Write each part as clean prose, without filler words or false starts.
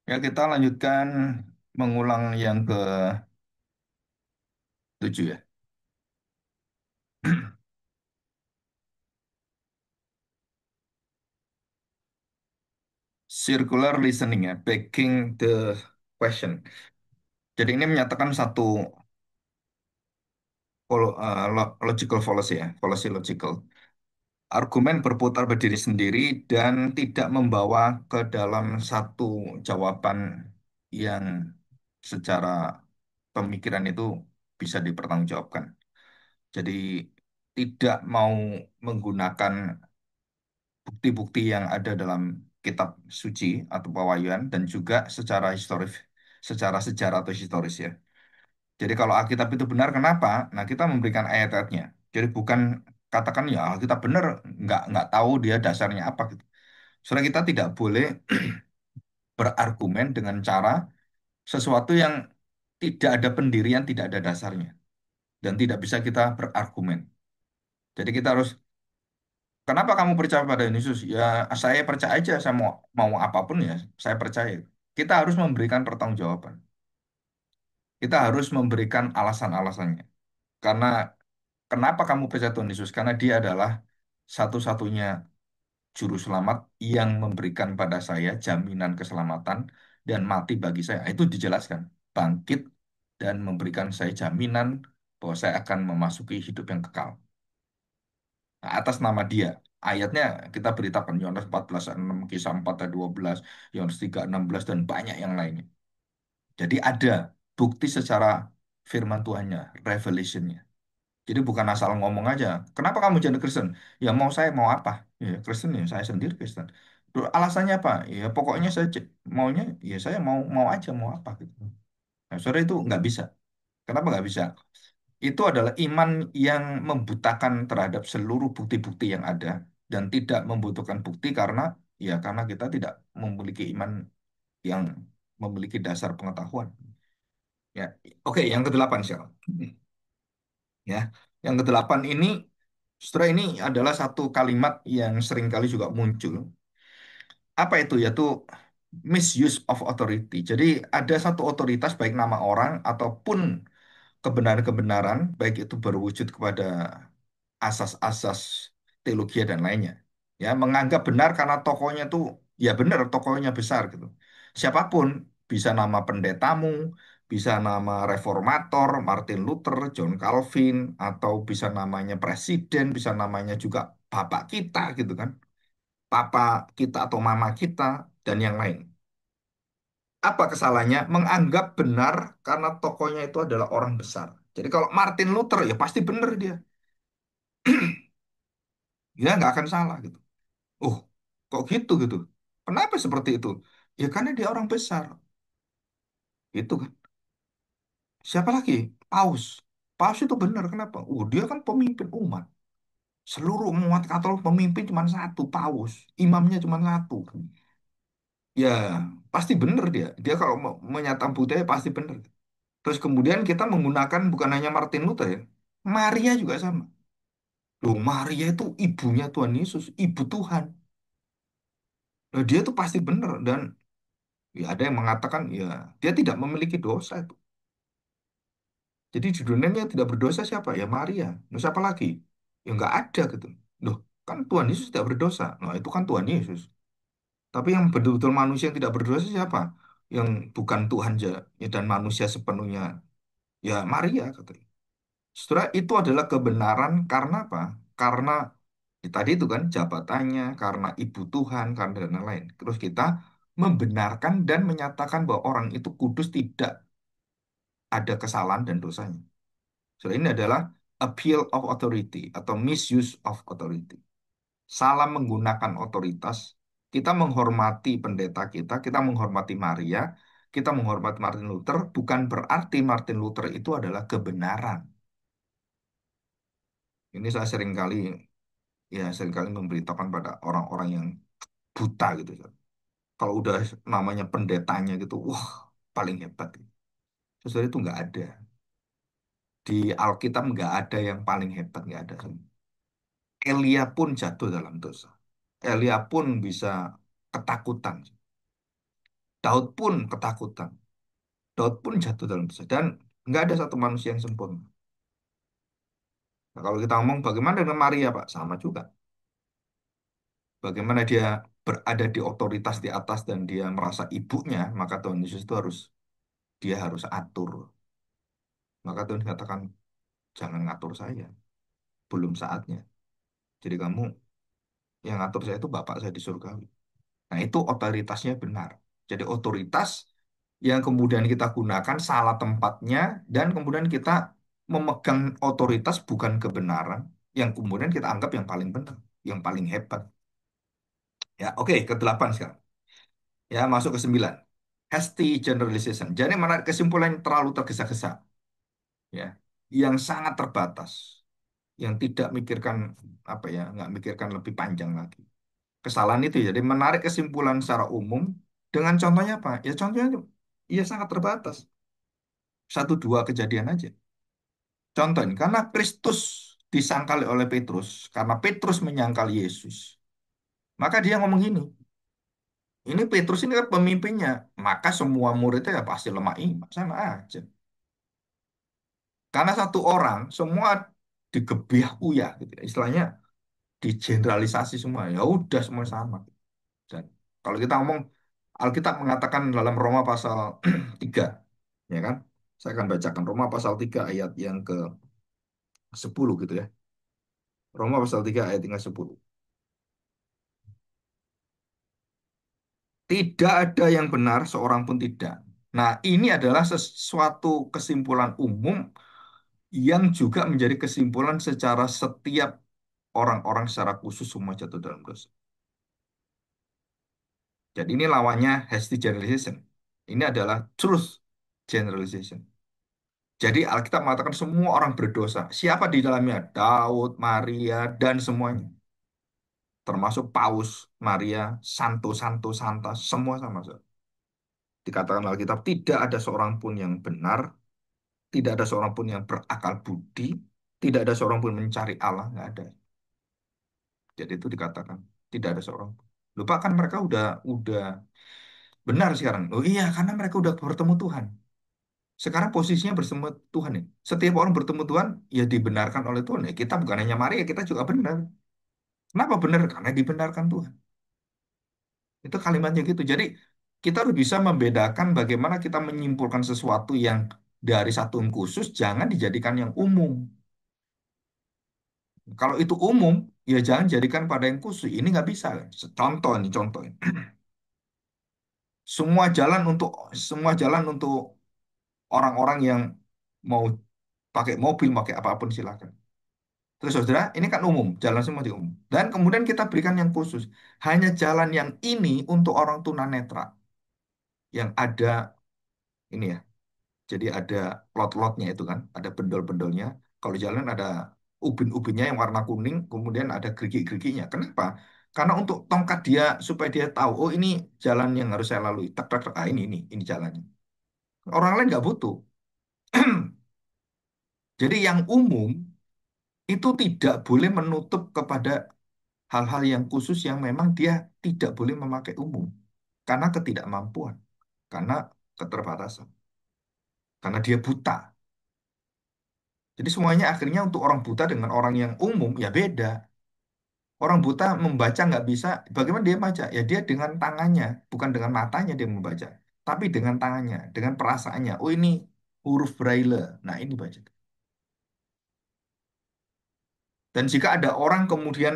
Ya, kita lanjutkan mengulang yang ke-7 ya. Circular listening ya, backing the question. Jadi ini menyatakan satu logical fallacy ya, fallacy logical. Argumen berputar berdiri sendiri dan tidak membawa ke dalam satu jawaban yang secara pemikiran itu bisa dipertanggungjawabkan. Jadi tidak mau menggunakan bukti-bukti yang ada dalam kitab suci atau pewahyuan dan juga secara historis, secara sejarah atau historis ya. Jadi kalau Alkitab itu benar, kenapa? Nah, kita memberikan ayat-ayatnya. Jadi bukan katakan ya Alkitab benar, nggak tahu dia dasarnya apa gitu. Soalnya kita tidak boleh berargumen dengan cara sesuatu yang tidak ada pendirian, tidak ada dasarnya, dan tidak bisa kita berargumen. Jadi kita harus, kenapa kamu percaya pada Yesus? Ya, saya percaya aja, saya mau apapun ya, saya percaya. Kita harus memberikan pertanggungjawaban. Kita harus memberikan alasan-alasannya. Karena kenapa kamu percaya Tuhan Yesus? Karena Dia adalah satu-satunya juru selamat yang memberikan pada saya jaminan keselamatan dan mati bagi saya. Itu dijelaskan. Bangkit dan memberikan saya jaminan bahwa saya akan memasuki hidup yang kekal. Nah, atas nama dia. Ayatnya kita beritakan Yohanes 14 ayat 6, Kisah 4 ayat 12, Yohanes 3 ayat 16 dan banyak yang lainnya. Jadi ada bukti secara firman Tuhannya, revelationnya. Jadi bukan asal ngomong aja. Kenapa kamu jadi Kristen? Ya mau saya mau apa? Ya Kristen ya saya sendiri Kristen. Terus alasannya apa? Ya pokoknya saya maunya ya saya mau mau aja mau apa gitu. Nah, saudara itu nggak bisa. Kenapa nggak bisa? Itu adalah iman yang membutakan terhadap seluruh bukti-bukti yang ada dan tidak membutuhkan bukti karena kita tidak memiliki iman yang memiliki dasar pengetahuan. Ya, oke, yang kedelapan siapa? Ya, yang kedelapan ini, setelah ini adalah satu kalimat yang seringkali juga muncul. Apa itu? Yaitu misuse of authority. Jadi ada satu otoritas baik nama orang ataupun kebenaran-kebenaran, baik itu berwujud kepada asas-asas teologi dan lainnya. Ya, menganggap benar karena tokohnya tuh ya benar tokohnya besar gitu. Siapapun bisa nama pendetamu, bisa nama reformator, Martin Luther, John Calvin, atau bisa namanya presiden, bisa namanya juga bapak kita gitu kan. Papa kita atau mama kita dan yang lain. Apa kesalahannya? Menganggap benar karena tokohnya itu adalah orang besar. Jadi kalau Martin Luther ya pasti benar dia. Dia nggak akan salah gitu. Oh, kok gitu gitu? Kenapa seperti itu? Ya karena dia orang besar. Itu kan. Siapa lagi? Paus. Paus itu benar. Kenapa? Dia kan pemimpin umat. Seluruh umat Katolik pemimpin cuma satu, Paus. Imamnya cuma satu. Ya, pasti benar dia. Dia kalau menyatakan budaya pasti benar. Terus kemudian kita menggunakan bukan hanya Martin Luther ya. Maria juga sama. Loh, Maria itu ibunya Tuhan Yesus, ibu Tuhan. Loh, dia itu pasti benar dan ya ada yang mengatakan ya dia tidak memiliki dosa itu. Jadi di dunia yang tidak berdosa siapa? Ya Maria. Nah, siapa lagi? Ya nggak ada gitu. Loh, kan Tuhan Yesus tidak berdosa. Nah, itu kan Tuhan Yesus. Tapi yang betul-betul manusia yang tidak berdosa siapa? Yang bukan Tuhan ya, dan manusia sepenuhnya. Ya Maria katanya. Setelah itu adalah kebenaran karena apa? Karena tadi itu kan jabatannya, karena ibu Tuhan, karena dan lain-lain. Terus kita membenarkan dan menyatakan bahwa orang itu kudus tidak ada kesalahan dan dosanya. So, ini adalah appeal of authority atau misuse of authority. Salah menggunakan otoritas, kita menghormati pendeta kita menghormati Maria, kita menghormati Martin Luther, bukan berarti Martin Luther itu adalah kebenaran. Ini saya seringkali memberitakan pada orang-orang yang buta gitu. Kalau udah namanya pendetanya gitu, wah paling hebat. Sesuatu itu nggak ada. Di Alkitab nggak ada yang paling hebat, nggak ada. Elia pun jatuh dalam dosa. Elia pun bisa ketakutan. Daud pun ketakutan. Daud pun jatuh dalam dosa. Dan nggak ada satu manusia yang sempurna. Nah, kalau kita ngomong bagaimana dengan Maria, Pak? Sama juga. Bagaimana dia berada di otoritas di atas dan dia merasa ibunya, maka Tuhan Yesus itu dia harus atur. Maka Tuhan katakan, jangan ngatur saya. Belum saatnya. Jadi kamu yang ngatur saya itu Bapak saya di surga. Nah, itu otoritasnya benar. Jadi otoritas yang kemudian kita gunakan salah tempatnya dan kemudian kita memegang otoritas bukan kebenaran yang kemudian kita anggap yang paling benar, yang paling hebat. Ya, oke, ke-8 sekarang. Ya, masuk ke-9. Hasty generalization. Jadi menarik kesimpulan yang terlalu tergesa-gesa, ya, yang sangat terbatas, yang tidak mikirkan apa ya, nggak mikirkan lebih panjang lagi. Kesalahan itu ya. Jadi menarik kesimpulan secara umum dengan contohnya apa? Ya contohnya ya sangat terbatas. Satu dua kejadian aja. Contoh ini, karena Kristus disangkali oleh Petrus, karena Petrus menyangkal Yesus, maka dia ngomong gini, ini Petrus ini kan pemimpinnya, maka semua muridnya ya pasti lemah iman, sama aja. Karena satu orang, semua digebiah uyah, gitu ya. Istilahnya digeneralisasi semua, ya udah semua sama. Dan kalau kita ngomong Alkitab mengatakan dalam Roma pasal 3, ya kan? Saya akan bacakan Roma pasal 3 ayat yang ke-10 gitu ya. Roma pasal 3 ayat yang ke-10. Tidak ada yang benar, seorang pun tidak. Nah, ini adalah sesuatu kesimpulan umum yang juga menjadi kesimpulan secara setiap orang-orang secara khusus semua jatuh dalam dosa. Jadi ini lawannya hasty generalization. Ini adalah truth generalization. Jadi Alkitab mengatakan semua orang berdosa. Siapa di dalamnya? Daud, Maria, dan semuanya. Termasuk Paus, Maria, Santo, Santo, Santa, semua sama. Dikatakan Alkitab, tidak ada seorang pun yang benar, tidak ada seorang pun yang berakal budi, tidak ada seorang pun mencari Allah, nggak ada. Jadi itu dikatakan, tidak ada seorang pun. Lupa kan mereka udah benar sekarang. Oh iya, karena mereka udah bertemu Tuhan. Sekarang posisinya bersama Tuhan nih. Setiap orang bertemu Tuhan, ya dibenarkan oleh Tuhan. Ya, kita bukan hanya Maria, kita juga benar. Kenapa benar? Karena dibenarkan Tuhan. Itu kalimatnya gitu. Jadi kita harus bisa membedakan bagaimana kita menyimpulkan sesuatu yang dari satu yang khusus, jangan dijadikan yang umum. Kalau itu umum, ya jangan jadikan pada yang khusus. Ini nggak bisa. Contoh nih, contoh. Semua jalan untuk orang-orang yang mau pakai mobil, pakai apapun silakan. Terus saudara, ini kan umum, jalan semua di umum. Dan kemudian kita berikan yang khusus. Hanya jalan yang ini untuk orang tunanetra yang ada ini ya. Jadi ada lot-lotnya itu kan, ada bendol-bendolnya. Kalau jalan ada ubin-ubinnya yang warna kuning, kemudian ada gerigi-geriginya. Kenapa? Karena untuk tongkat dia supaya dia tahu, oh ini jalan yang harus saya lalui. Tak tak tak, ah ini jalannya. Orang lain nggak butuh. Jadi yang umum itu tidak boleh menutup kepada hal-hal yang khusus yang memang dia tidak boleh memakai umum karena ketidakmampuan, karena keterbatasan, karena dia buta. Jadi semuanya akhirnya untuk orang buta dengan orang yang umum ya beda. Orang buta membaca nggak bisa. Bagaimana dia baca? Ya dia dengan tangannya, bukan dengan matanya dia membaca, tapi dengan tangannya, dengan perasaannya. Oh ini huruf braille. Nah ini baca. Dan jika ada orang kemudian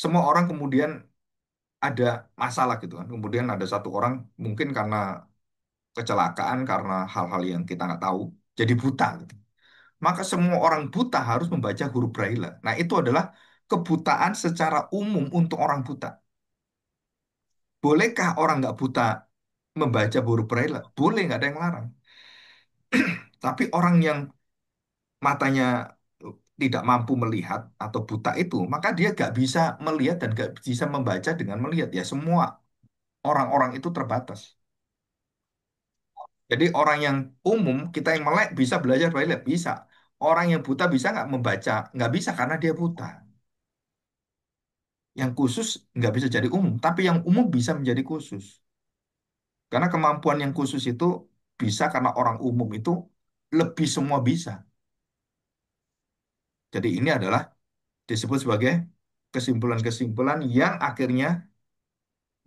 semua orang kemudian ada masalah gitu kan. Kemudian ada satu orang mungkin karena kecelakaan, karena hal-hal yang kita nggak tahu, jadi buta gitu. Maka semua orang buta harus membaca huruf braille. Nah, itu adalah kebutaan secara umum untuk orang buta. Bolehkah orang nggak buta membaca huruf braille? Boleh, nggak ada yang larang. Tapi orang yang matanya tidak mampu melihat atau buta itu, maka dia nggak bisa melihat dan nggak bisa membaca dengan melihat. Ya, semua orang-orang itu terbatas. Jadi orang yang umum, kita yang melek bisa belajar braille, bisa. Orang yang buta bisa nggak membaca? Nggak bisa karena dia buta. Yang khusus nggak bisa jadi umum, tapi yang umum bisa menjadi khusus. Karena kemampuan yang khusus itu bisa karena orang umum itu lebih semua bisa. Jadi ini adalah disebut sebagai kesimpulan-kesimpulan yang akhirnya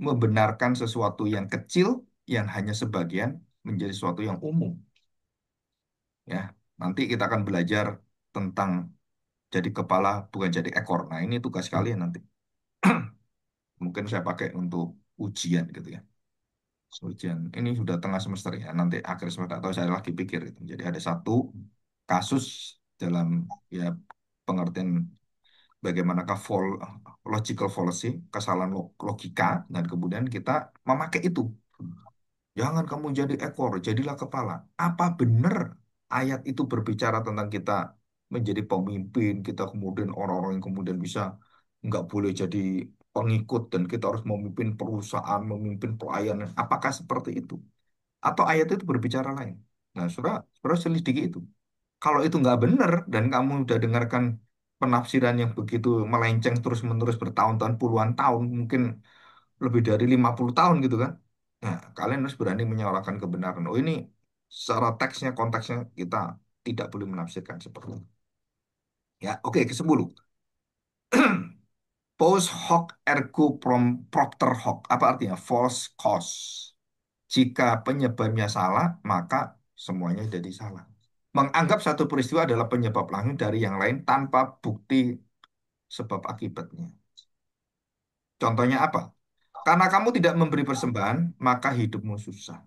membenarkan sesuatu yang kecil yang hanya sebagian menjadi sesuatu yang umum. Ya, nanti kita akan belajar tentang jadi kepala bukan jadi ekor. Nah, ini tugas kalian nanti. Mungkin saya pakai untuk ujian gitu ya. Ujian ini sudah tengah semester ya. Nanti akhir semester atau saya lagi pikir itu. Jadi ada satu kasus dalam ya pengertian bagaimanakah logical fallacy, kesalahan logika, dan kemudian kita memakai itu. Jangan kamu jadi ekor, jadilah kepala. Apa benar ayat itu berbicara tentang kita menjadi pemimpin, kita kemudian orang-orang yang kemudian bisa nggak boleh jadi pengikut dan kita harus memimpin perusahaan, memimpin pelayanan. Apakah seperti itu? Atau ayat itu berbicara lain? Nah, saudara, saudara selidiki itu. Kalau itu nggak benar dan kamu udah dengarkan penafsiran yang begitu melenceng terus-menerus bertahun-tahun, puluhan tahun, mungkin lebih dari 50 tahun gitu kan. Nah, kalian harus berani menyuarakan kebenaran. Oh ini secara teksnya, konteksnya kita tidak boleh menafsirkan seperti itu. Ya, oke, ke-10. Post hoc ergo propter hoc. Apa artinya? False cause. Jika penyebabnya salah, maka semuanya jadi salah. Menganggap satu peristiwa adalah penyebab lain dari yang lain tanpa bukti sebab akibatnya. Contohnya apa? Karena kamu tidak memberi persembahan, maka hidupmu susah.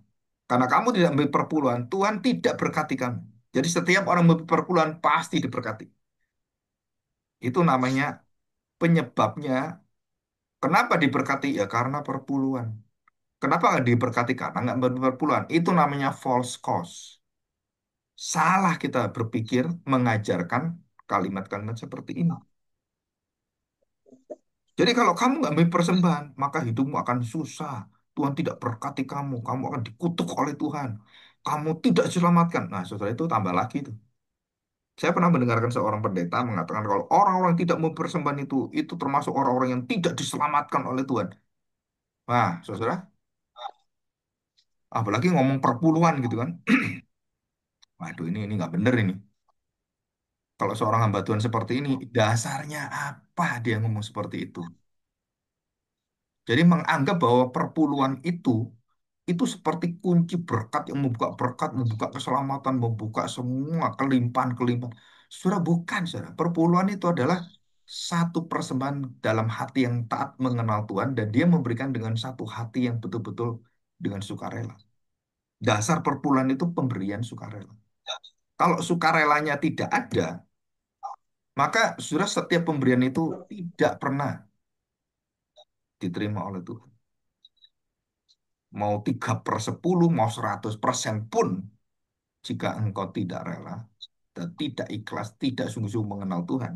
Karena kamu tidak memberi perpuluhan, Tuhan tidak berkati kamu. Jadi setiap orang memberi perpuluhan pasti diberkati. Itu namanya penyebabnya. Kenapa diberkati? Ya karena perpuluhan. Kenapa nggak diberkati? Karena nggak memberi perpuluhan. Itu namanya false cause. Salah kita berpikir mengajarkan kalimat-kalimat seperti ini. Jadi kalau kamu nggak memberi persembahan, maka hidupmu akan susah. Tuhan tidak berkati kamu. Kamu akan dikutuk oleh Tuhan. Kamu tidak diselamatkan. Nah, saudara itu tambah lagi itu. Saya pernah mendengarkan seorang pendeta mengatakan kalau orang-orang yang tidak mau persembahan itu termasuk orang-orang yang tidak diselamatkan oleh Tuhan. Wah, saudara, apalagi ngomong perpuluhan gitu kan. Waduh, ini nggak bener ini. Kalau seorang hamba Tuhan seperti ini, dasarnya apa dia ngomong seperti itu? Jadi menganggap bahwa perpuluhan itu seperti kunci berkat, membuka keselamatan, membuka semua kelimpahan-kelimpahan. Saudara, bukan, saudara. Perpuluhan itu adalah satu persembahan dalam hati yang taat mengenal Tuhan dan dia memberikan dengan satu hati yang betul-betul dengan sukarela. Dasar perpuluhan itu pemberian sukarela. Kalau sukarelanya tidak ada, maka sudah setiap pemberian itu tidak pernah diterima oleh Tuhan. Mau 3/10, mau 100% pun, jika engkau tidak rela dan tidak ikhlas, tidak sungguh-sungguh mengenal Tuhan,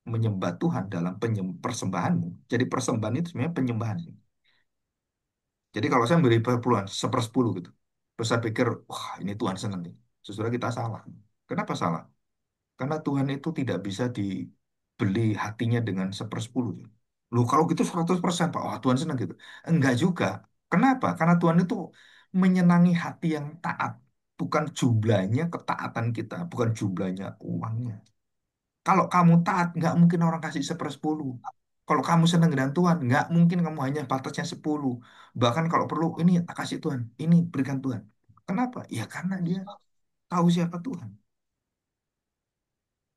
menyembah Tuhan dalam persembahanmu. Jadi persembahan itu sebenarnya penyembahan. Jadi kalau saya beri perpuluhan 1/10 gitu, terus saya pikir, wah ini Tuhan senang nih. Sesudah kita salah. Kenapa salah? Karena Tuhan itu tidak bisa dibeli hatinya dengan 1/10. Loh kalau gitu 100% Pak, wah Tuhan senang gitu. Enggak juga. Kenapa? Karena Tuhan itu menyenangi hati yang taat. Bukan jumlahnya ketaatan kita, bukan jumlahnya uangnya. Kalau kamu taat, nggak mungkin orang kasih 1/10. Kalau kamu senang dengan Tuhan, nggak mungkin kamu hanya batasnya 10. Bahkan kalau perlu, ini tak kasih Tuhan, ini berikan Tuhan. Kenapa? Ya karena dia tahu siapa Tuhan.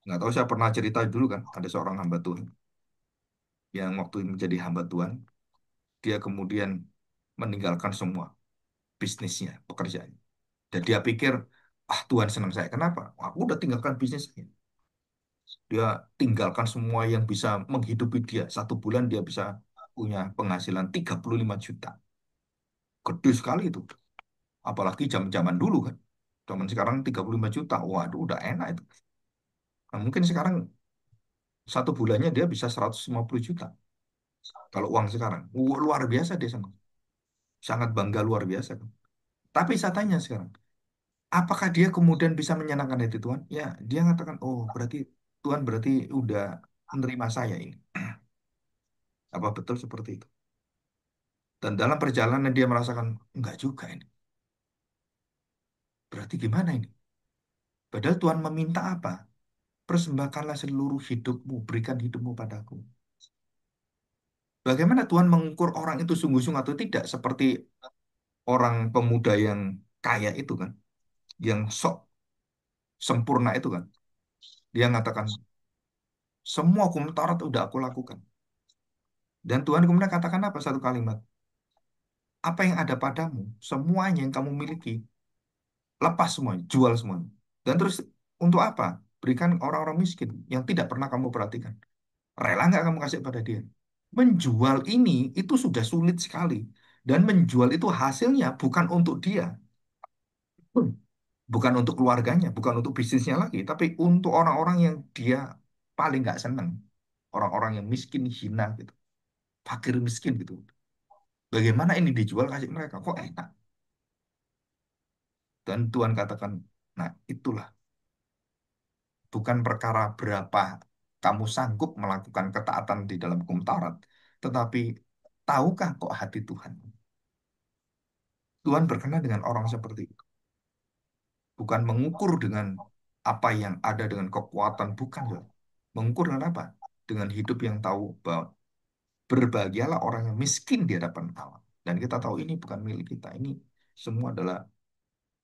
Nggak tahu saya pernah cerita dulu kan, ada seorang hamba Tuhan yang waktu menjadi hamba Tuhan, dia kemudian meninggalkan semua bisnisnya, pekerjaannya. Dan dia pikir, ah Tuhan senang saya. Kenapa? Aku udah tinggalkan bisnisnya. Dia tinggalkan semua yang bisa menghidupi dia. 1 bulan dia bisa punya penghasilan 35 juta. Gede sekali itu. Apalagi zaman-zaman dulu kan. Zaman sekarang 35 juta. Waduh, udah enak itu. Nah, mungkin sekarang 1 bulannya dia bisa 150 juta. Kalau uang sekarang. Luar biasa dia sama. Sangat bangga luar biasa kan. Tapi saya tanya sekarang. Apakah dia kemudian bisa menyenangkan hati Tuhan? Ya, dia mengatakan, oh berarti Tuhan berarti udah menerima saya ini. Apa betul seperti itu? Dan dalam perjalanan dia merasakan, enggak juga ini. Berarti gimana ini? Padahal Tuhan meminta apa? Persembahkanlah seluruh hidupmu, berikan hidupmu padaku. Bagaimana Tuhan mengukur orang itu sungguh-sungguh atau tidak? Seperti orang pemuda yang kaya itu kan, yang sok sempurna itu kan. Dia mengatakan, semua hukum Taurat udah aku lakukan. Dan Tuhan kemudian katakan apa? Satu kalimat. Apa yang ada padamu, semuanya yang kamu miliki, lepas semuanya, jual semuanya. Dan terus untuk apa? Berikan orang-orang miskin yang tidak pernah kamu perhatikan. Rela nggak kamu kasih pada dia? Menjual ini itu sudah sulit sekali. Dan menjual itu hasilnya bukan untuk dia. Bukan untuk keluarganya, bukan untuk bisnisnya lagi, tapi untuk orang-orang yang dia paling nggak seneng. Orang-orang yang miskin, hina gitu. Fakir miskin gitu. Bagaimana ini dijual kasih mereka? Kok enak? Dan Tuhan katakan, nah itulah bukan perkara berapa kamu sanggup melakukan ketaatan di dalam hukum Taurat, tetapi tahukah kok hati Tuhan? Tuhan berkenan dengan orang seperti itu. Bukan mengukur dengan apa yang ada dengan kekuatan, bukan loh. Mengukur dengan apa? Dengan hidup yang tahu bahwa berbahagialah orang yang miskin di hadapan Allah. Dan kita tahu ini bukan milik kita, ini semua adalah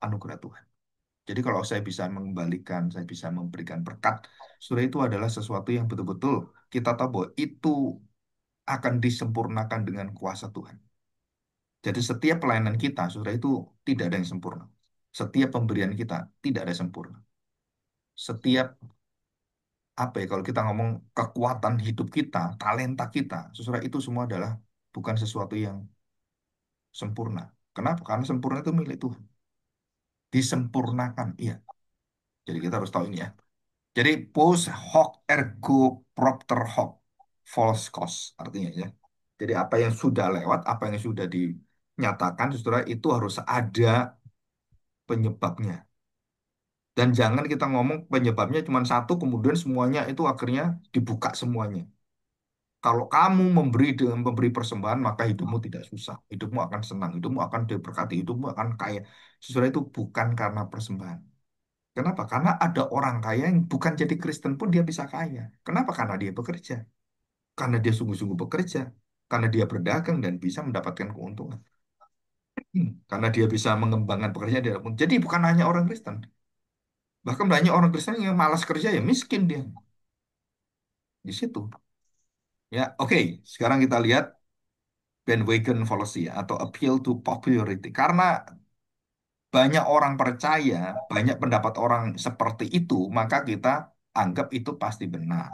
anugerah Tuhan. Jadi kalau saya bisa mengembalikan, saya bisa memberikan berkat, saudara itu adalah sesuatu yang betul-betul kita tahu bahwa itu akan disempurnakan dengan kuasa Tuhan. Jadi setiap pelayanan kita, saudara itu tidak ada yang sempurna. Setiap pemberian kita tidak ada yang sempurna. Setiap apa ya kalau kita ngomong kekuatan hidup kita, talenta kita, saudara itu semua adalah bukan sesuatu yang sempurna. Kenapa? Karena sempurna itu milik Tuhan. Disempurnakan, iya. Jadi kita harus tahu ini ya. Jadi post hoc ergo propter hoc, false cause artinya ya. Jadi apa yang sudah lewat, apa yang sudah dinyatakan, saudara itu harus ada penyebabnya. Dan jangan kita ngomong penyebabnya cuma satu, kemudian semuanya itu akhirnya dibuka semuanya. Kalau kamu memberi dengan memberi persembahan, maka hidupmu tidak susah, hidupmu akan senang, hidupmu akan diberkati, hidupmu akan kaya. Sesudah itu bukan karena persembahan. Kenapa? Karena ada orang kaya yang bukan jadi Kristen pun dia bisa kaya. Kenapa? Karena dia bekerja. Karena dia sungguh-sungguh bekerja. Karena dia berdagang dan bisa mendapatkan keuntungan. Karena dia bisa mengembangkan pekerjaan dia. Jadi bukan hanya orang Kristen. Bahkan banyak orang Kristen yang malas kerja ya miskin dia. Di situ. Ya, oke. Sekarang kita lihat bandwagon fallacy atau appeal to popularity. Karena banyak orang percaya, banyak pendapat orang seperti itu, maka kita anggap itu pasti benar.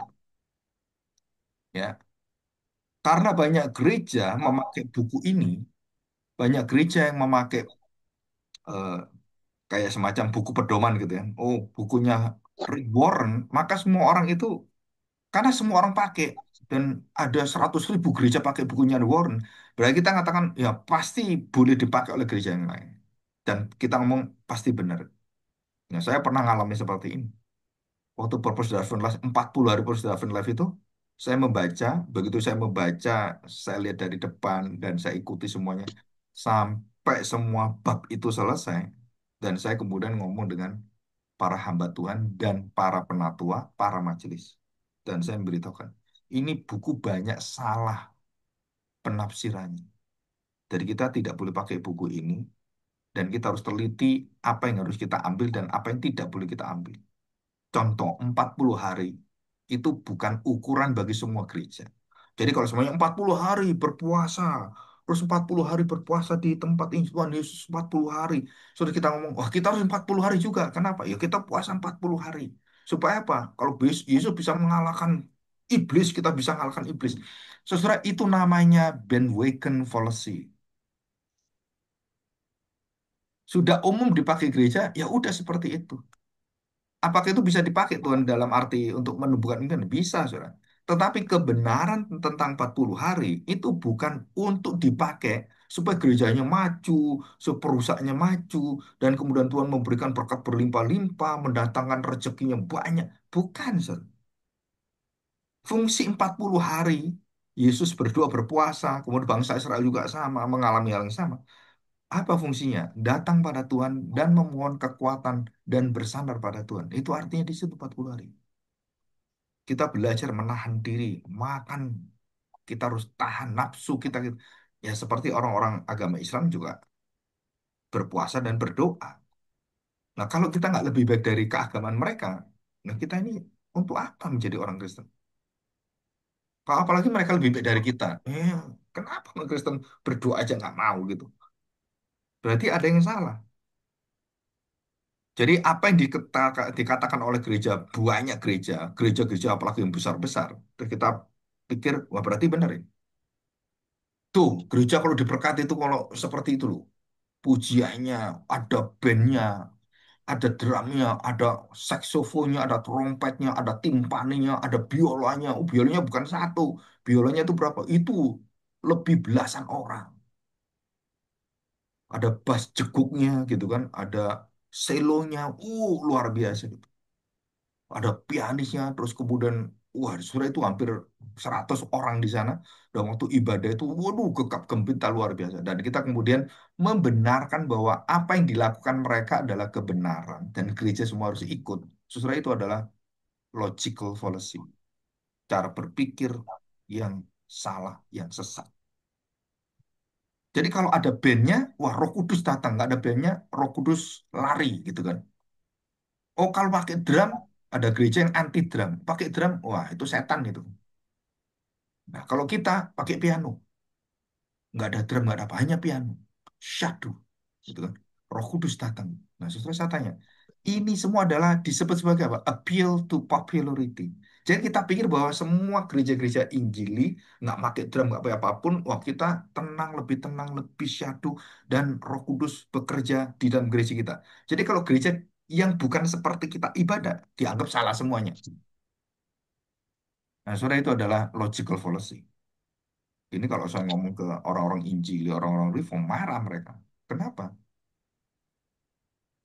Ya, karena banyak gereja memakai buku ini, banyak gereja yang memakai eh, kayak semacam buku pedoman gitu ya. Oh, bukunya Rick Warren, maka semua orang itu karena semua orang pakai dan ada 100.000 gereja pakai bukunya Warren, berarti kita katakan ya pasti boleh dipakai oleh gereja yang lain. Dan kita ngomong pasti benar. Nah, saya pernah ngalami seperti ini. Waktu Purpose Driven Life, 40 hari Purpose Driven Life itu, saya membaca, begitu saya membaca, saya lihat dari depan, dan saya ikuti semuanya, sampai semua bab itu selesai, dan saya kemudian ngomong dengan para hamba Tuhan dan para penatua, para majelis. Dan saya memberitahukan, ini buku banyak salah penafsirannya. Jadi kita tidak boleh pakai buku ini, dan kita harus teliti apa yang harus kita ambil dan apa yang tidak boleh kita ambil. Contoh, 40 hari itu bukan ukuran bagi semua gereja. Jadi kalau semuanya 40 hari berpuasa, terus 40 hari berpuasa di tempat ini Tuhan Yesus 40 hari. Sudah kita ngomong, wah kita harus 40 hari juga. Kenapa? Ya kita puasa 40 hari. Supaya apa? Kalau Yesus bisa mengalahkan iblis, kita bisa mengalahkan iblis. Saudara, itu namanya bandwagon fallacy. Sudah umum dipakai gereja, ya udah seperti itu. Apakah itu bisa dipakai Tuhan dalam arti untuk menumbuhkan iman? Bisa, saudara. Tetapi kebenaran tentang 40 hari itu bukan untuk dipakai supaya gerejanya maju, supaya perusahaannya maju, dan kemudian Tuhan memberikan berkat berlimpah-limpah, mendatangkan rezekinya banyak. Bukan, saudara. Fungsi 40 hari Yesus berdoa berpuasa, kemudian bangsa Israel juga sama, mengalami hal yang sama. Apa fungsinya? Datang pada Tuhan dan memohon kekuatan dan bersandar pada Tuhan. Itu artinya di situ 40 hari. Kita belajar menahan diri, makan, kita harus tahan nafsu kita. Ya seperti orang-orang agama Islam juga berpuasa dan berdoa. Nah kalau kita nggak lebih baik dari keagamaan mereka, nah kita ini untuk apa menjadi orang Kristen? Kalau apalagi mereka lebih baik dari kita. Kenapa orang Kristen berdoa aja nggak mau gitu? Berarti ada yang salah. Jadi apa yang dikatakan oleh gereja, banyak gereja, gereja-gereja apalagi yang besar-besar, terus kita pikir, wah berarti benar ini. Tuh, gereja kalau diberkati itu kalau seperti itu loh. Pujiannya, ada bandnya, ada drumnya, ada saksofonnya, ada trompetnya, ada timpaninya, ada biolanya. Oh, biolanya bukan satu, biolanya itu berapa? Itu lebih belasan orang. Ada bass jeguknya gitu kan, ada selonya, luar biasa gitu. Ada pianisnya, terus kemudian, wah, sore itu hampir 100 orang di sana. Dan waktu ibadah itu, waduh, gegap gempita luar biasa. Dan kita kemudian membenarkan bahwa apa yang dilakukan mereka adalah kebenaran. Dan gereja semua harus ikut. Sesudah itu adalah logical fallacy. Cara berpikir yang salah, yang sesat. Jadi kalau ada bandnya, wah Roh Kudus datang. Nggak ada bandnya, Roh Kudus lari gitu kan. Oh kalau pakai drum, ada gereja yang anti drum. Pakai drum, wah itu setan itu. Nah, kalau kita pakai piano, nggak ada drum, nggak ada apa, hanya piano. Syahdu, gitu kan. Roh Kudus datang. Nah, setelah saya tanya, ini semua adalah disebut sebagai apa? Appeal to popularity. Jadi kita pikir bahwa semua gereja-gereja Injili nggak pakai drum, nggak pakai apapun, wah kita tenang, lebih syahdu, dan Roh Kudus bekerja di dalam gereja kita. Jadi kalau gereja yang bukan seperti kita ibadah, dianggap salah semuanya. Nah, saudara itu adalah logical fallacy. Ini kalau saya ngomong ke orang-orang Injili, orang-orang Reform, marah mereka. Kenapa?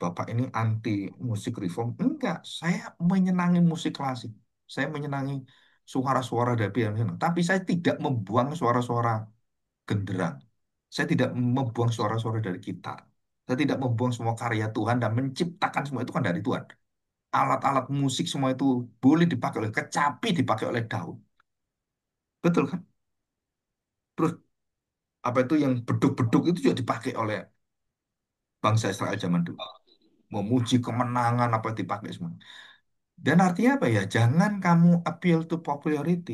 Bapak ini anti musik Reform? Enggak, saya menyenangi musik klasik. Saya menyenangi suara-suara dari piano. Tapi saya tidak membuang suara-suara genderang. Saya tidak membuang suara-suara dari gitar. Saya tidak membuang semua karya Tuhan dan menciptakan semua itu kan dari Tuhan. Alat-alat musik semua itu boleh dipakai oleh kecapi, dipakai oleh Daud. Betul kan? Terus apa itu yang beduk-beduk itu juga dipakai oleh bangsa Israel zaman dulu. Memuji kemenangan apa dipakai semua. Dan artinya apa ya? Jangan kamu appeal to popularity.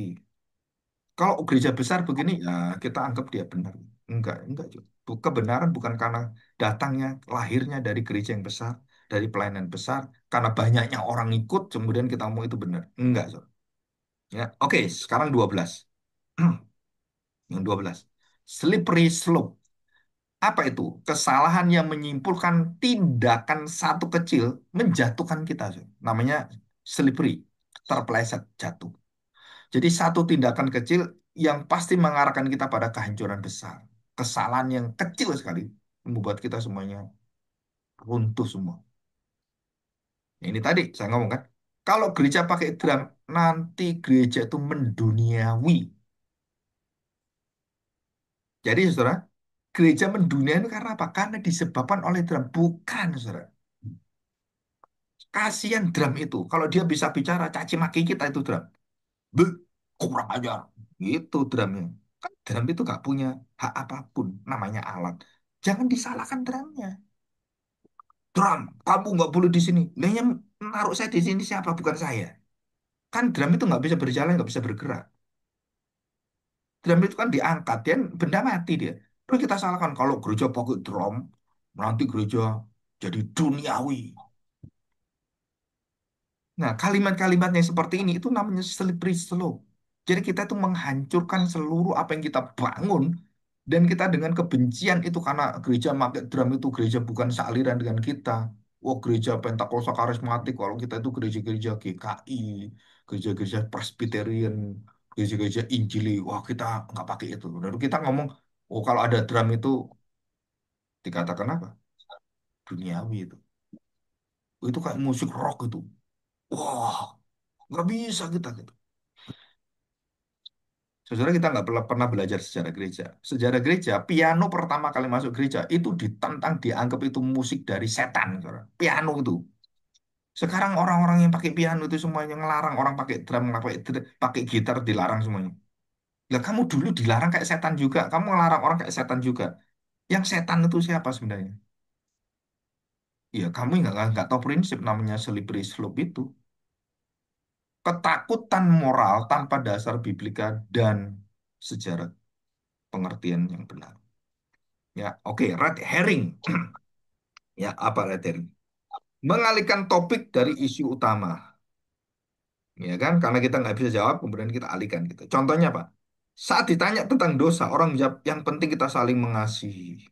Kalau gereja besar begini ya kita anggap dia benar. Enggak juga. Kebenaran bukan karena datangnya, lahirnya dari gereja yang besar, dari pelayanan besar, karena banyaknya orang ikut, kemudian kita ngomong itu benar. Enggak, so. Ya, oke, sekarang 12. Yang 12. Slippery slope. Apa itu? Kesalahan yang menyimpulkan tindakan satu kecil menjatuhkan kita. So. Namanya slippery, terpeleset, jatuh. Jadi satu tindakan kecil yang pasti mengarahkan kita pada kehancuran besar. Kesalahan yang kecil sekali membuat kita semuanya runtuh semua. Ini tadi saya ngomong kan, kalau gereja pakai drum, nanti gereja itu menduniawi. Jadi saudara, gereja menduniawi karena apa? Karena disebabkan oleh drum. Bukan, saudara. Kasihan drum itu. Kalau dia bisa bicara caci maki kita itu drum. Beuh, kurang ajar. Itu drumnya. Kan drum itu gak punya hak apapun. Namanya alat. Jangan disalahkan drumnya. Drum, kamu nggak boleh di sini. Lah yang naruh saya di sini siapa? Bukan saya. Kan drum itu nggak bisa berjalan, nggak bisa bergerak. Drum itu kan diangkat, dia benda mati dia. Terus kita salahkan kalau gereja pakai drum, nanti gereja jadi duniawi. Nah, kalimat-kalimatnya seperti ini itu namanya slippery slope. Jadi kita itu menghancurkan seluruh apa yang kita bangun dan kita dengan kebencian itu karena gereja pakai drum itu gereja bukan sealiran dengan kita. Wah, gereja Pentakosta karismatik kalau kita itu gereja-gereja GKI, gereja-gereja Presbyterian, gereja-gereja Injili. Wah, kita nggak pakai itu. Lalu kita ngomong, oh kalau ada drum itu dikatakan apa? Duniawi itu. Oh, itu kayak musik rock itu. Wah, nggak bisa kita gitu. Saudara kita nggak pernah belajar sejarah gereja. Sejarah gereja, piano pertama kali masuk gereja itu ditentang, dianggap itu musik dari setan, saudara. Piano itu. Sekarang orang-orang yang pakai piano itu semuanya ngelarang orang pakai drum, pakai gitar dilarang semuanya. Lah kamu dulu dilarang kayak setan juga, kamu ngelarang orang kayak setan juga. Yang setan itu siapa sebenarnya? Ya kamu nggak tahu prinsip namanya slippery slope itu. Ketakutan moral tanpa dasar biblika dan sejarah pengertian yang benar. Ya, oke, red herring. Ya, apa red herring? Mengalihkan topik dari isu utama. Ya kan? Karena kita nggak bisa jawab, kemudian kita alihkan gitu. Contohnya apa? Saat ditanya tentang dosa, orang menjawab, yang penting kita saling mengasihi.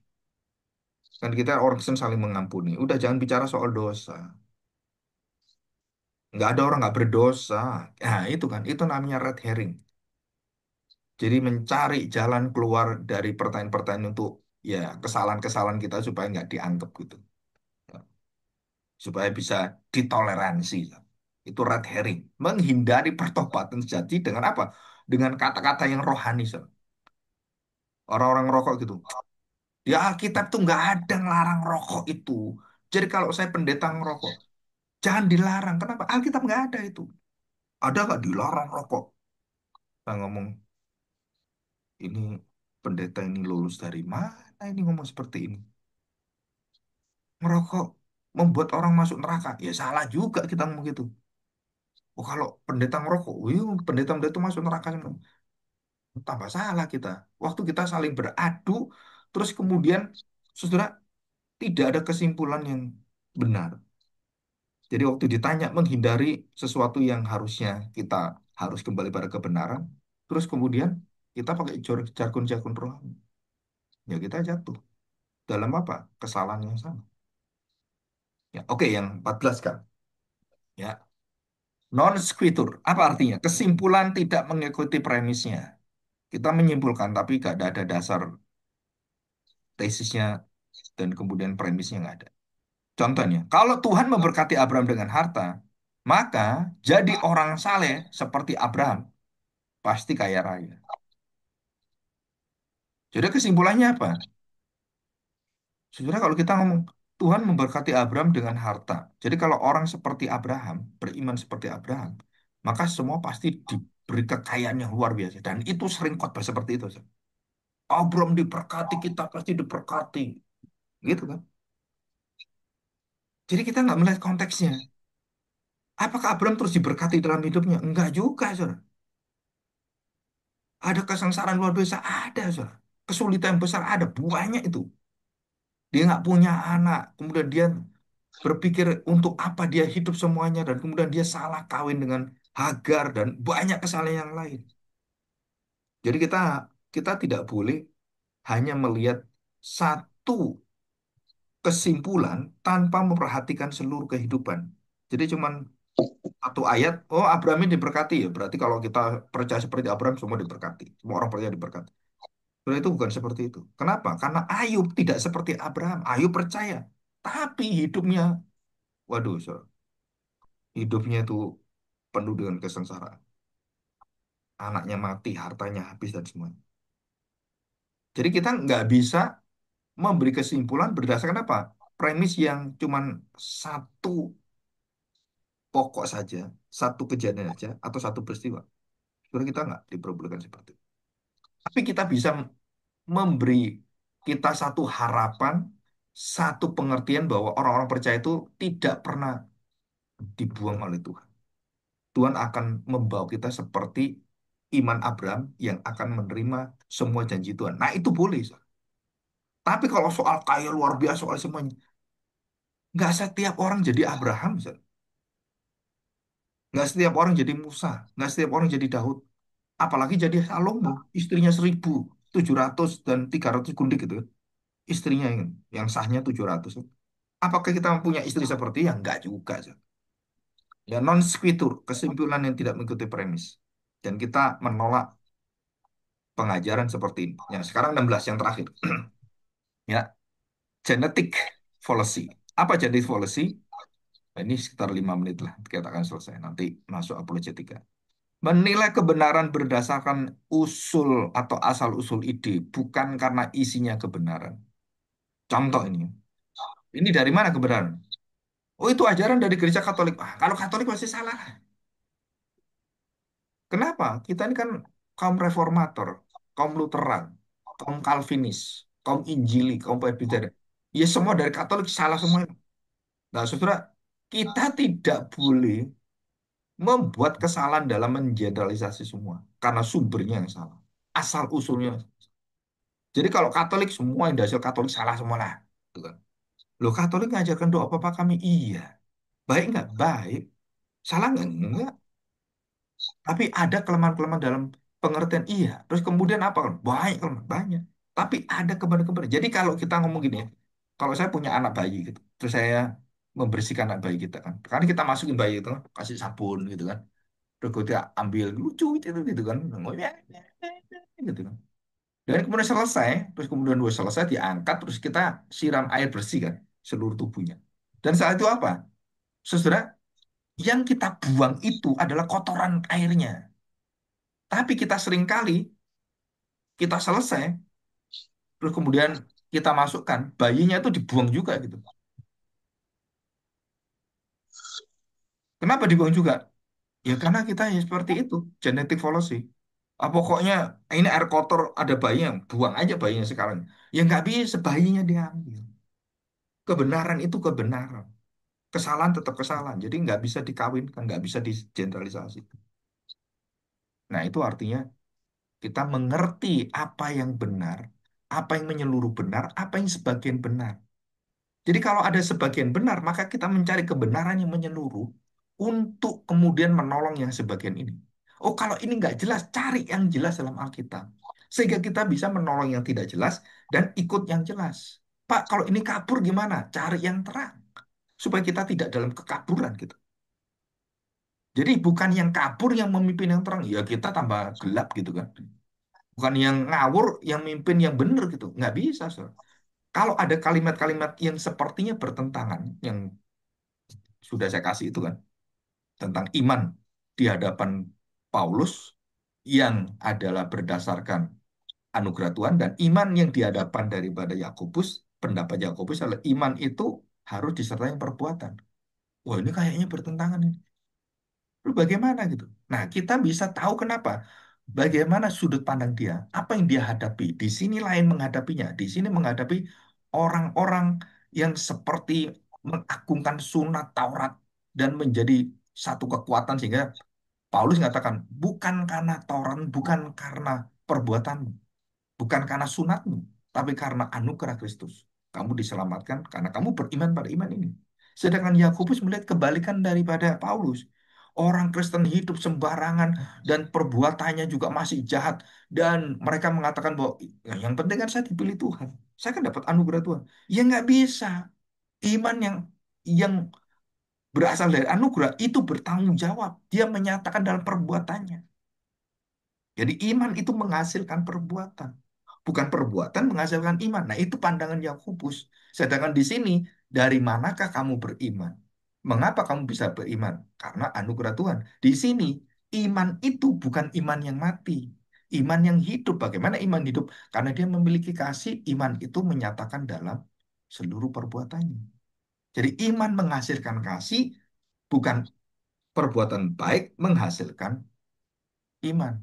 Kan kita orang Kristen saling mengampuni. Udah jangan bicara soal dosa. Nggak ada orang nggak berdosa. Nah, itu kan, itu namanya red herring. Jadi mencari jalan keluar dari pertanyaan-pertanyaan untuk ya kesalahan-kesalahan kita supaya nggak dianggap gitu. Ya, supaya bisa ditoleransi. Itu red herring. Menghindari pertobatan sejati dengan apa? Dengan kata-kata yang rohani. Orang-orang rokok gitu. Di Alkitab tuh nggak ada ngelarang rokok itu. Jadi kalau saya pendeta ngerokok, jangan dilarang. Kenapa? Alkitab nggak ada itu. Ada nggak dilarang rokok? Saya ngomong, ini pendeta ini lulus dari mana ini ngomong seperti ini? Ngerokok membuat orang masuk neraka. Ya salah juga kita ngomong gitu. Oh kalau pendeta ngerokok, wih, pendeta-pendeta itu masuk neraka semua. Tambah salah kita. Waktu kita saling beradu, terus kemudian saudara tidak ada kesimpulan yang benar. Jadi waktu ditanya menghindari sesuatu yang harusnya kita harus kembali pada kebenaran, terus kemudian kita pakai jargon-jargon rohani. Ya kita jatuh. Dalam apa? Kesalahan yang sama. Ya, oke, yang 14 kan. Ya, non sequitur. Apa artinya? Kesimpulan tidak mengikuti premisnya. Kita menyimpulkan tapi gak ada dasar tesisnya dan kemudian premisnya nggak ada. Contohnya, kalau Tuhan memberkati Abraham dengan harta, maka jadi orang saleh seperti Abraham pasti kaya raya. Jadi kesimpulannya apa? Sebenarnya kalau kita ngomong Tuhan memberkati Abraham dengan harta. Jadi kalau orang seperti Abraham, beriman seperti Abraham, maka semua pasti diberi kekayaan yang luar biasa. Dan itu sering khotbah seperti itu. Abraham diberkati, kita pasti diberkati. Gitu kan? Jadi kita nggak melihat konteksnya. Apakah Abraham terus diberkati dalam hidupnya? Enggak juga, saudara. Ada kesengsaraan luar biasa, ada, saudara. Kesulitan yang besar ada, banyak itu. Dia nggak punya anak, kemudian dia berpikir untuk apa dia hidup semuanya, dan kemudian dia salah kawin dengan Hagar dan banyak kesalahan yang lain. Jadi kita kita tidak boleh hanya melihat satu kesimpulan tanpa memperhatikan seluruh kehidupan. Jadi cuman satu ayat, oh Abraham ini diberkati ya, berarti kalau kita percaya seperti Abraham semua diberkati, semua orang percaya diberkati. Sebenarnya itu bukan seperti itu. Kenapa? Karena Ayub tidak seperti Abraham. Ayub percaya, tapi hidupnya, waduh, hidupnya itu penuh dengan kesengsaraan. Anaknya mati, hartanya habis dan semuanya. Jadi kita nggak bisa memberi kesimpulan berdasarkan apa? Premis yang cuman satu pokok saja, satu kejadian saja, atau satu peristiwa. Sebenarnya kita nggak diperbolehkan seperti itu. Tapi kita bisa memberi kita satu harapan, satu pengertian bahwa orang-orang percaya itu tidak pernah dibuang oleh Tuhan. Tuhan akan membawa kita seperti iman Abraham yang akan menerima semua janji Tuhan. Nah, itu boleh, Sir. Tapi kalau soal kaya luar biasa, soal semuanya, nggak setiap orang jadi Abraham, Sir. Nggak setiap orang jadi Musa, nggak setiap orang jadi Daud. Apalagi jadi Salomo, istrinya 1.700 dan 300 gundik gitu. Istrinya yang sahnya 700. Apakah kita punya istri seperti yang enggak juga, Sir. Ya non sequitur, kesimpulan yang tidak mengikuti premis. Dan kita menolak pengajaran seperti ini. Ya, sekarang 16 yang terakhir. Ya, genetic fallacy. Apa genetic fallacy? Nah, ini sekitar 5 menit lah, kita akan selesai. Nanti masuk apologetika. Menilai kebenaran berdasarkan usul atau asal-usul ide, bukan karena isinya kebenaran. Contoh ini. Ini dari mana kebenaran? Oh, itu ajaran dari gereja Katolik. Ah, kalau Katolik pasti salah. Kenapa? Kita ini kan kaum reformator, kaum Lutheran, kaum Calvinis, kaum Injili, kaum Presbyterian. Ya semua dari Katolik salah semua. Nah, saudara, kita tidak boleh membuat kesalahan dalam mengeneralisasi semua karena sumbernya yang salah, asal usulnya. Jadi kalau Katolik semua yang dasar Katolik salah semua lah, gitu kan. Loh, Katolik ngajarkan doa apa kami? Iya. Baik nggak? Baik. Salah nggak? Enggak. Tapi ada kelemahan-kelemahan dalam pengertian iya. Terus kemudian apa? Banyak kelemahan, banyak. Tapi ada kebenaran-kebenaran. Jadi kalau kita ngomong gini ya, kalau saya punya anak bayi gitu, terus saya membersihkan anak bayi kita kan, karena kita masukin bayi itu, kasih sabun gitu kan, terus kita ambil lucu gitu kan, gitu kan. Dan kemudian selesai, terus kemudian dua selesai diangkat, terus kita siram air bersih kan, seluruh tubuhnya. Dan saat itu apa? Saudara, yang kita buang itu adalah kotoran airnya. Tapi kita seringkali kita selesai, terus kemudian kita masukkan, bayinya itu dibuang juga gitu. Kenapa dibuang juga? Ya karena kita ya seperti itu, genetic fallacy. Ah, pokoknya ini air kotor ada bayinya, buang aja bayinya sekarang. Ya nggak bisa, bayinya diambil. Kebenaran itu kebenaran. Kesalahan tetap kesalahan. Jadi nggak bisa dikawinkan, nggak bisa digeneralisasi. Nah itu artinya kita mengerti apa yang benar, apa yang menyeluruh benar, apa yang sebagian benar. Jadi kalau ada sebagian benar, maka kita mencari kebenaran yang menyeluruh untuk kemudian menolong yang sebagian ini. Oh, kalau ini nggak jelas, cari yang jelas dalam Alkitab. Sehingga kita bisa menolong yang tidak jelas dan ikut yang jelas. Pak, kalau ini kabur gimana? Cari yang terang. Supaya kita tidak dalam kekaburan gitu. Jadi bukan yang kabur yang memimpin yang terang. Ya kita tambah gelap gitu kan. Bukan yang ngawur yang mimpin yang benar gitu. Nggak bisa, Saudara. Kalau ada kalimat-kalimat yang sepertinya bertentangan, yang sudah saya kasih itu kan, tentang iman di hadapan Paulus yang adalah berdasarkan anugerah Tuhan dan iman yang di hadapan daripada Yakobus, pendapat Yakobus adalah iman itu harus disertai perbuatan. Wah, ini kayaknya bertentangan ini. Lalu bagaimana gitu? Nah, kita bisa tahu kenapa. Bagaimana sudut pandang dia, apa yang dia hadapi. Di sini lain menghadapinya. Di sini menghadapi orang-orang yang seperti mengagungkan sunat Taurat dan menjadi satu kekuatan sehingga Paulus mengatakan, bukan karena Taurat, bukan karena perbuatanmu, bukan karena sunatmu, tapi karena anugerah Kristus. Kamu diselamatkan karena kamu beriman pada iman ini. Sedangkan Yakobus melihat kebalikan daripada Paulus. Orang Kristen hidup sembarangan dan perbuatannya juga masih jahat. Dan mereka mengatakan bahwa "Ya, yang penting kan saya dipilih Tuhan. Saya kan dapat anugerah Tuhan." Ya nggak bisa. Iman yang berasal dari anugerah itu bertanggung jawab. Dia menyatakan dalam perbuatannya. Jadi iman itu menghasilkan perbuatan. Bukan perbuatan menghasilkan iman. Nah, itu pandangan Yakobus. Sedangkan di sini, dari manakah kamu beriman? Mengapa kamu bisa beriman? Karena anugerah Tuhan. Di sini, iman itu bukan iman yang mati. Iman yang hidup. Bagaimana iman hidup? Karena dia memiliki kasih, iman itu menyatakan dalam seluruh perbuatannya. Jadi iman menghasilkan kasih, bukan perbuatan baik menghasilkan iman.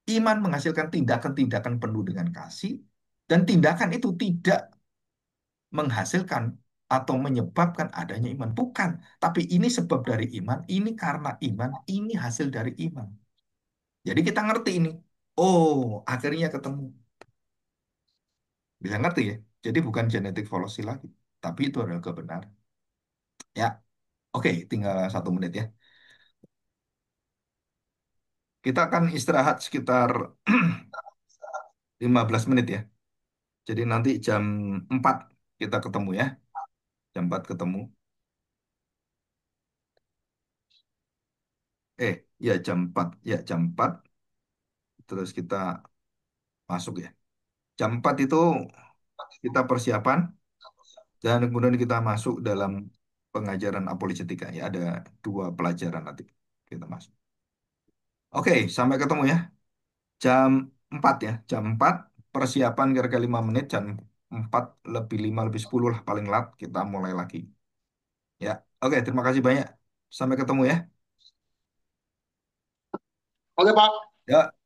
Iman menghasilkan tindakan-tindakan penuh dengan kasih, dan tindakan itu tidak menghasilkan atau menyebabkan adanya iman. Bukan, tapi ini sebab dari iman, ini karena iman, ini hasil dari iman. Jadi kita ngerti ini. Oh, akhirnya ketemu. Bisa ngerti ya? Jadi bukan genetik fallacy lagi, tapi itu adalah kebenaran. Ya, oke, tinggal 1 menit ya. Kita akan istirahat sekitar 15 menit ya. Jadi nanti jam 4 kita ketemu ya. Jam 4 ketemu. Ya jam 4, ya jam 4 terus kita masuk ya. Jam 4 itu kita persiapan dan kemudian kita masuk dalam pengajaran apologetika ya. Ada 2 pelajaran nanti kita masuk. Oke, sampai ketemu ya. Jam 4 ya. Jam 4 persiapan kira-kira 5 menit. Jam 4 lebih 5 lebih 10 lah paling lat kita mulai lagi. Ya, oke terima kasih banyak. Sampai ketemu ya. Oke, Pak. Ya.